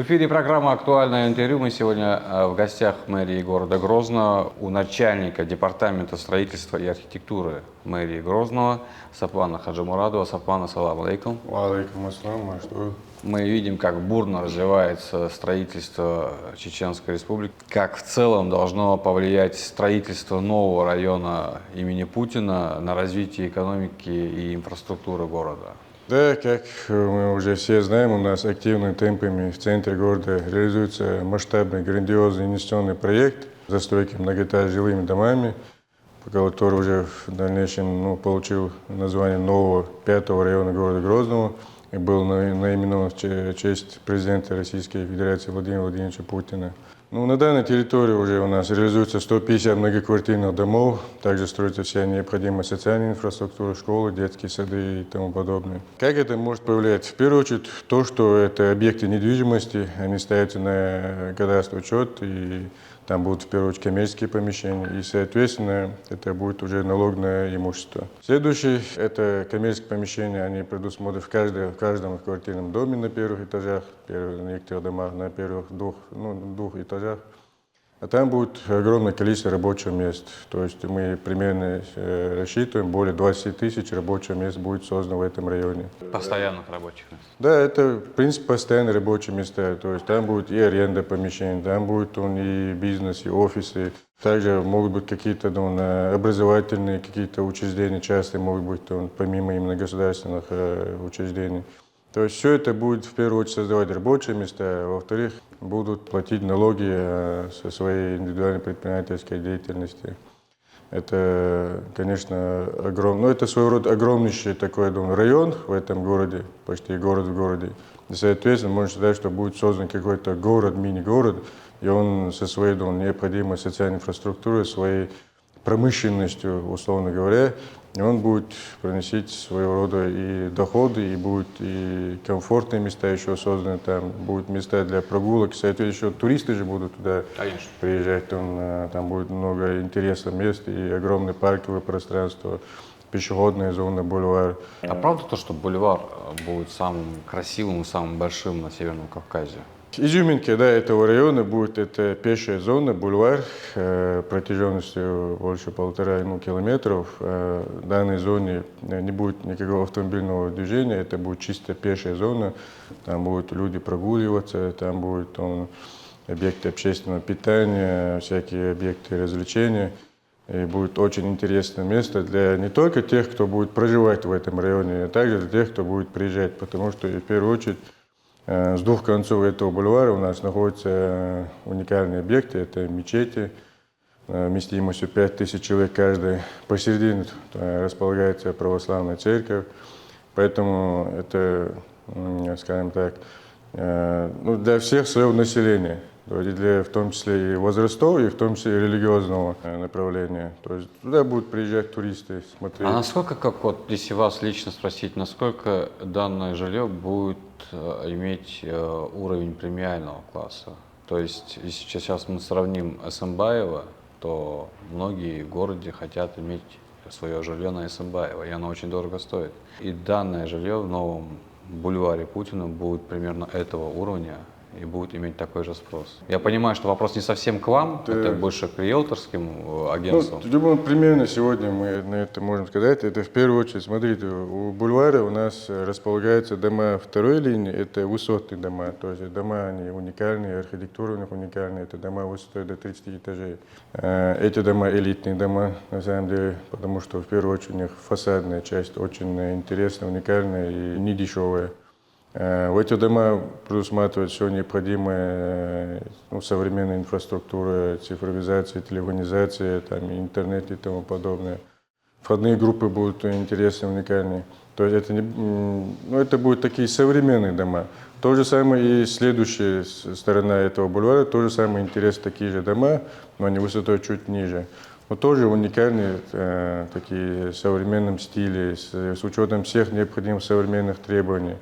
эфире программа «Актуальное интервью». Мы сегодня в гостях мэрии города Грозного у начальника департамента строительства и архитектуры мэрии Грозного Сапвана Хаджимурадова. Сапван, ассаламу алейкум. Алейкум ассалам. Мы видим, как бурно развивается строительство Чеченской Республики. Как в целом должно повлиять строительство нового района имени Путина на развитие экономики и инфраструктуры города? Да, как мы уже все знаем, у нас активными темпами в центре города реализуется масштабный, грандиозный инвестиционный проект застройки многоэтажными жилыми домами, который уже в дальнейшем получил название нового 5-го района города Грозного и был наименован в честь президента Российской Федерации Владимира Владимировича Путина. На данной территории уже у нас реализуется 150 многоквартирных домов, также строится вся необходимая социальная инфраструктура, школы, детские сады и тому подобное. Как это может повлиять? В первую очередь то, что это объекты недвижимости, они ставятся на кадастровый учет, и там будут в первую очередь коммерческие помещения, и, соответственно, это будет уже налог на имущество. Следующее – это коммерческие помещения, они предусмотрены в каждом квартирном доме на первых этажах, в некоторых домах на первых двух этажах. А там будет огромное количество рабочих мест. То есть мы примерно рассчитываем, более 20 тысяч рабочих мест будет создано в этом районе. Постоянных рабочих мест? Да, это, в принципе, постоянные рабочие места. То есть там будет и аренда помещений, там будет и бизнес, и офисы. Также могут быть какие-то образовательные какие-то учреждения, частные могут быть помимо именно государственных учреждений. То есть все это будет в первую очередь создавать рабочие места, а во-вторых, будут платить налоги со своей индивидуальной предпринимательской деятельности. Это, конечно, это своего рода огромнейший такой район в этом городе, почти город в городе. И, соответственно, можно считать, что будет создан какой-то город, мини-город, и он со своей необходимой социальной инфраструктурой, своей промышленностью, условно говоря, и он будет приносить своего рода и доходы, и будут и комфортные места еще созданы, там будут места для прогулок, соответственно, еще туристы же будут туда приезжать, там будет много интересных мест и огромное парковое пространство, пешеходная зона, бульвар. А правда то, что бульвар будет самым красивым и самым большим на Северном Кавказе? Изюминкой этого района будет это пешая зона, бульвар, протяженностью больше 1,5 километров. В данной зоне не будет никакого автомобильного движения, это будет чисто пешая зона. Там будут люди прогуливаться, там будут объекты общественного питания, всякие объекты развлечения. И будет очень интересное место для не только тех, кто будет проживать в этом районе, а также для тех, кто будет приезжать, потому что в первую очередь с двух концов этого бульвара у нас находятся уникальные объекты, это мечети, вместимостью 5000 человек каждый. Посередине располагается православная церковь, поэтому это, скажем так, для всех слоев населения, в том числе и возрастов, и в том числе и религиозного направления. То есть туда будут приезжать туристы, смотреть. А насколько, если вас лично спросить, насколько данное жилье будет иметь уровень премиального класса? То есть, если сейчас мы сравним Эсэмбаева, то многие в городе хотят иметь свое жилье на Эсэмбаева, и оно очень дорого стоит. И данное жилье в новом бульваре Путина будет примерно этого уровня и будет иметь такой же спрос. Я понимаю, что вопрос не совсем к вам, это больше к риэлторским агентствам. Примерно сегодня мы на это можем сказать. Это в первую очередь, смотрите, у бульвара у нас располагаются дома второй линии, это высотные дома. То есть дома, они уникальные, архитектура у них уникальная, это дома высотой до 30 этажей. Эти дома элитные дома, на самом деле, потому что в первую очередь у них фасадная часть очень интересная, уникальная и недешевая. В эти дома предусматривают все необходимое, современная инфраструктура, цифровизация, телефонизация, интернет и тому подобное. Входные группы будут интересные, уникальные. То есть это будут такие современные дома. То же самое и следующая сторона этого бульвара, то же самое интерес, такие же дома, но они высотой чуть ниже. Но тоже уникальные, такие в современном стиле, с учетом всех необходимых современных требований.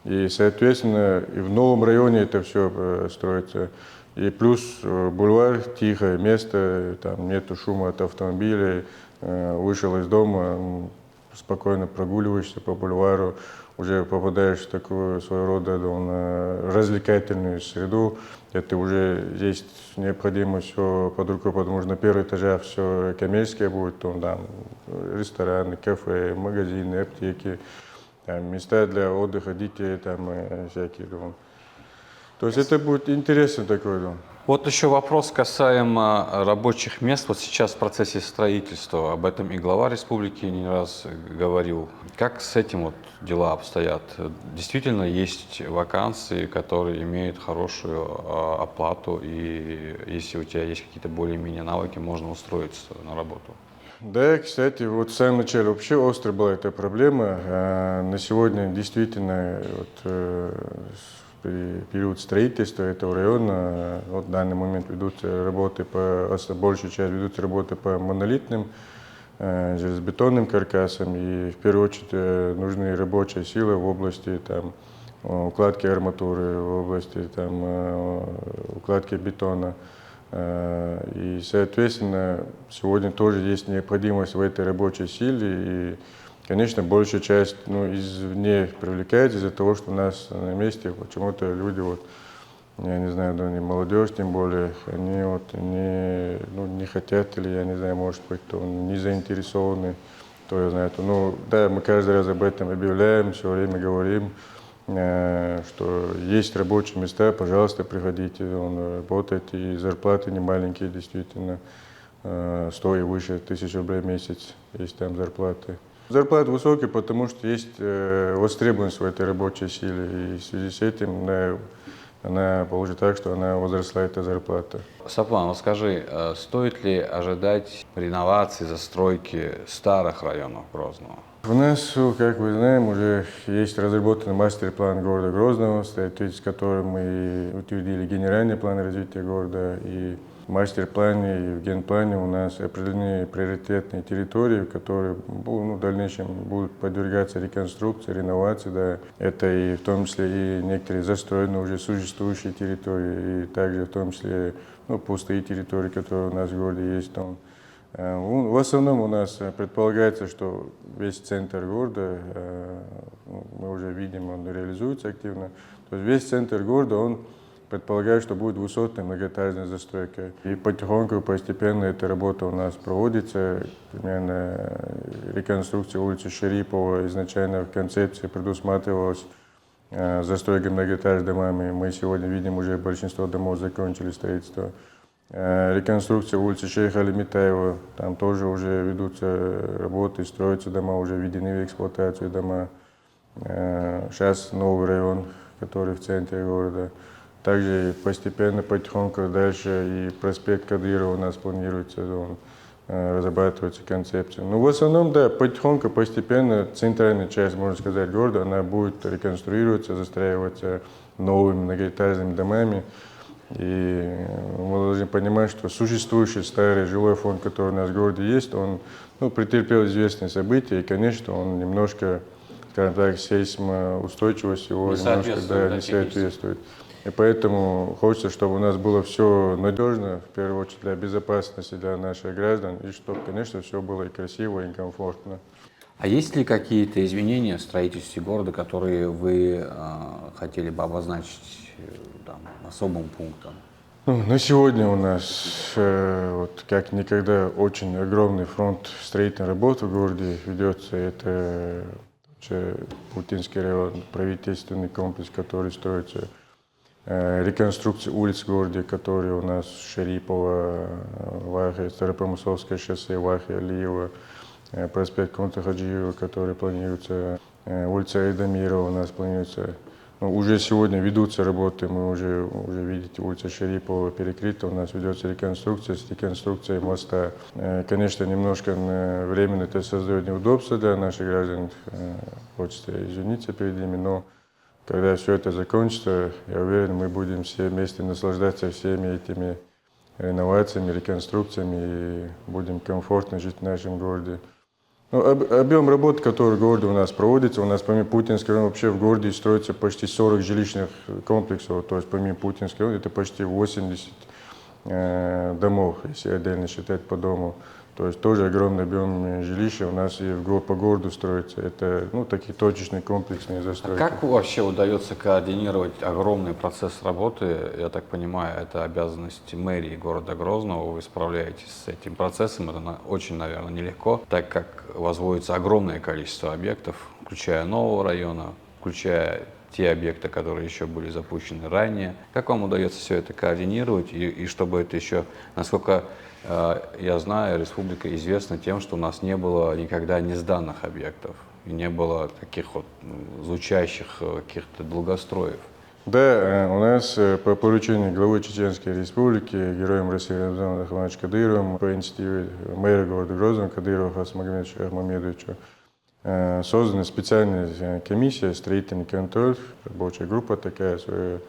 И, соответственно, и в новом районе это все строится. И плюс бульвар, тихое место, там нету шума от автомобилей, вышел из дома, спокойно прогуливаешься по бульвару. уже попадаешь в такую своего рода развлекательную среду, это уже есть необходимость все под рукой, потому что на первом этаже все коммерческое будет, там рестораны, кафе, магазины, аптеки, там, места для отдыха детей, там всякие. То есть это будет интересно такой дом. Вот еще вопрос касаемо рабочих мест. Вот сейчас в процессе строительства, об этом и глава республики не раз говорил. Как с этим вот дела обстоят? Действительно есть вакансии, которые имеют хорошую оплату, и если у тебя есть какие-то более-менее навыки, можно устроиться на работу. Да, кстати, вот в самом начале вообще острая была эта проблема. На сегодня действительно при период строительства этого района, вот в данный момент ведутся работы большая часть ведутся работы по монолитным железобетонным каркасам, и в первую очередь нужны рабочие силы в области укладки арматуры, в области укладки бетона. И, соответственно, сегодня тоже есть необходимость в этой рабочей силе. И, конечно, большая часть извне привлекается из-за того, что у нас на месте почему-то люди, я не знаю, не молодежь тем более, они не хотят или, я не знаю, может быть, не заинтересованы, то я знаю. Да, мы каждый раз об этом объявляем, все время говорим, что есть рабочие места, пожалуйста, приходите, работайте, и зарплаты не маленькие, действительно, 100 и выше 1000 рублей в месяц, есть там зарплаты. Зарплата высокая, потому что есть востребованность в этой рабочей силе, и в связи с этим она получит так, что она возросла, эта зарплата. Саплан, вот скажи, стоит ли ожидать реновации, застройки старых районов Грозного? У нас, как вы знаем, уже есть разработанный мастер-план города Грозного, в соответствии с которым мы утвердили генеральный план развития города. И в мастер-плане и в генплане у нас определены приоритетные территории, которые в дальнейшем будут подвергаться реконструкции, реновации. Да. Это и в том числе и некоторые застроенные уже существующие территории, и также в том числе пустые территории, которые у нас в городе есть. В основном у нас предполагается, что весь центр города, мы уже видим, он реализуется активно. То есть весь центр города, он предполагает, что будет высотная многоэтажная застройка. И потихоньку, постепенно эта работа у нас проводится. Примерно реконструкция улицы Шарипова изначально в концепции предусматривалась застройкой многоэтажными домами. Мы сегодня видим, уже большинство домов закончили строительство. Реконструкция улицы Шейха Али Митаева, там тоже уже ведутся работы, строятся дома, уже введены в эксплуатацию дома. Сейчас новый район, который в центре города. Также постепенно, потихоньку дальше и проспект Кадырова у нас планируется, разрабатывается концепция. В основном, да, потихоньку, постепенно центральная часть, можно сказать, города, она будет реконструироваться, застраиваться новыми многоэтажными домами. И мы должны понимать, что существующий старый жилой фонд, который у нас в городе есть, он претерпел известные события, и, конечно, он немножко, скажем так, сейсмоустойчивость его не соответствует. И поэтому хочется, чтобы у нас было все надежно, в первую очередь для безопасности для наших граждан, и чтобы, конечно, все было и красиво, и комфортно. А есть ли какие-то изменения в строительстве города, которые вы хотели бы обозначить особым пунктом? На сегодня у нас как никогда очень огромный фронт строительной работы в городе ведется. Это Путинский район, правительственный комплекс, который строится. Реконструкция улиц в городе, которые у нас Шарипова, Вахи, Старопромысловское шоссе, Вахи, Алиева, проспект Кунта-Хаджиева, который планируется, улица Айдамирова у нас планируется. Уже сегодня ведутся работы, мы уже видите, улица Шарипова перекрыта, у нас ведется реконструкция с реконструкцией моста. Конечно, немножко временно это создает неудобства для наших граждан, хочется извиниться перед ними, но когда все это закончится, я уверен, мы будем все вместе наслаждаться всеми этими реновациями, реконструкциями и будем комфортно жить в нашем городе. Объем работ, который в городе у нас проводится, у нас помимо Путинского района вообще в городе строится почти 40 жилищных комплексов, то есть помимо Путинского района это почти 80 домов, если отдельно считать по дому. То есть тоже огромный объем жилища у нас и по городу строится. Это такие точечные комплексные застройки. Как вообще удается координировать огромный процесс работы? Я так понимаю, это обязанность мэрии города Грозного. Вы справляетесь с этим процессом. Это очень, наверное, нелегко, так как возводится огромное количество объектов, включая нового района, включая те объекты, которые еще были запущены ранее. Как вам удается все это координировать и чтобы это еще, насколько я знаю, республика известна тем, что у нас не было никогда несданных объектов и не было таких вот звучащих каких-то долгостроев. Да, у нас по поручению главы Чеченской Республики, героем России Рамзана Ахмадовича Кадырова, по инициативе мэра города Грозного Кадырова Хасма Магомедовича Ахмамедовича, создана специальная комиссия, строительный контроль, рабочая группа такая, своего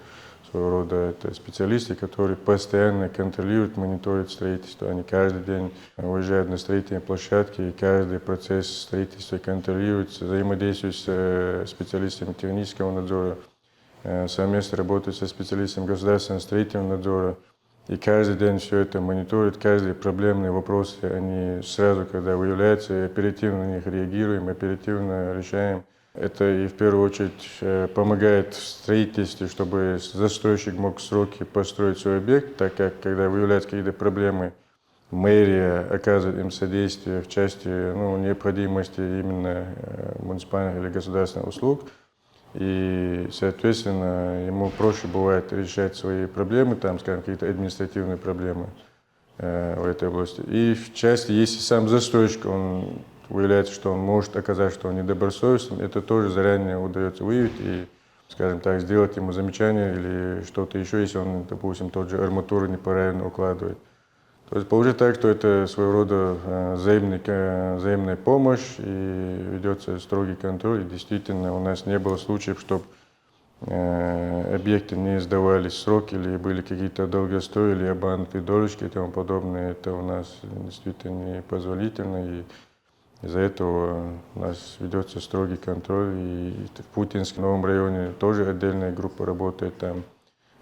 рода это специалисты, которые постоянно контролируют, мониторят строительство. Они каждый день выезжают на строительные площадки и каждый процесс строительства контролируют, взаимодействуют с специалистами технического надзора, совместно работают со специалистами государственного строительного надзора. И каждый день все это мониторят, каждые проблемные вопросы, они сразу, когда выявляются, оперативно на них реагируем, оперативно решаем. Это и в первую очередь помогает в строительстве, чтобы застройщик мог в сроки построить свой объект, так как когда выявляются какие-то проблемы, мэрия оказывает им содействие в части необходимости именно муниципальных или государственных услуг. И, соответственно, ему проще бывает решать свои проблемы, там, скажем, какие-то административные проблемы в этой области. И в части, если сам застройщик, он выявляется, что он может оказать, что он недобросовестен, это тоже заранее удается выявить и, скажем так, сделать ему замечание или что-то еще, если он, допустим, тот же арматуру неправильно укладывает. То есть получается так, что это своего рода взаимная помощь и ведется строгий контроль. И действительно у нас не было случаев, чтобы объекты не сдавались в срок или были какие-то долгострои или обманутые дорожки и тому подобное. Это у нас действительно непозволительно. И из-за этого у нас ведется строгий контроль. И в Путинском новом районе тоже отдельная группа работает там.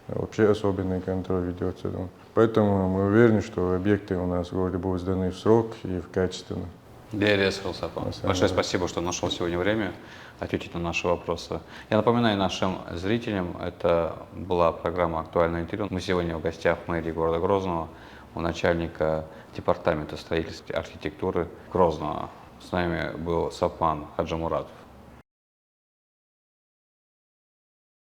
Вообще особенный контроль ведется. Поэтому мы уверены, что объекты у нас в городе будут сданы в срок и качественно. Большое спасибо, что нашел сегодня время ответить на наши вопросы. Я напоминаю нашим зрителям, это была программа «Актуальное интервью». Мы сегодня в гостях в мэрии города Грозного у начальника департамента строительства и архитектуры Грозного. С нами был Сапман Хаджимуратов.